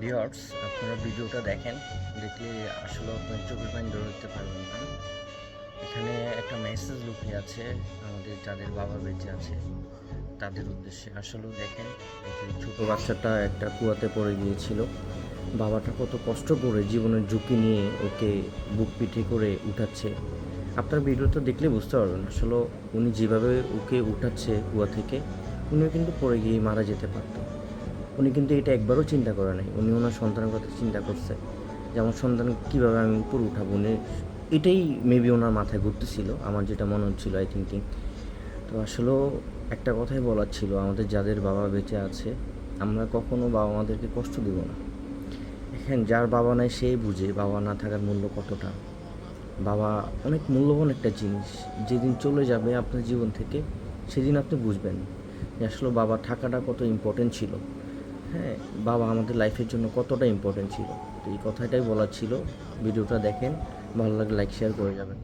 Viewers, আপনারা ভিডিওটা দেখেন, দেখলে আসলে আপনার চোখের পানি ধরতে পারবেন না। এখানে একটা মেসেজ লুকিয়ে আছে আমাদের যাদের বাবা বেঁচে আছে তাদের উদ্দেশ্যে। আসলেও দেখেন, এই যে ছোট বাচ্চাটা একটা কুয়াতে পড়ে গিয়েছিল, বাবাটা কত কষ্ট করে জীবনের ঝুঁকি নিয়ে ওকে বুক পিঠে করে উঠাচ্ছে। আপনার ভিডিওটা দেখলে বুঝতে পারবেন আসলে উনি যেভাবে ওকে উঠাচ্ছে কুয়া থেকে, উনিও কিন্তু পড়ে গিয়ে মারা যেতে পারত। উনি কিন্তু এটা একবারও চিন্তা করে নাই। উনি ওনার সন্তানের কথা চিন্তা করছে যে আমার সন্তান কীভাবে আমি উপরে উঠাবো। উনি এটাই মেবি ওনার মাথায় ঘুরতেছিল, আমার যেটা মনে হচ্ছিলো আই থিঙ্কিং। তো আসলেও একটা কথাই বলার ছিল, আমাদের যাদের বাবা বেঁচে আছে আমরা কখনো বাবা মাদেরকে কষ্ট দিব না। এখন যার বাবা নাই সেই বুঝে বাবা না থাকার মূল্য কতটা। বাবা অনেক মূল্যবান একটা জিনিস, যেদিন চলে যাবে আপনার জীবন থেকে সেদিন আপনি বুঝবেন যে আসলে বাবা থাকাটা কত ইম্পর্টেন্ট ছিল। হ্যাঁ, বাবা আমাদের লাইফের জন্য কতটা ইম্পর্টেন্ট ছিল। তো এই কথাটাই বলার ছিল। ভিডিওটা দেখেন, ভালো লাগলে লাইক শেয়ার করে যাবেন।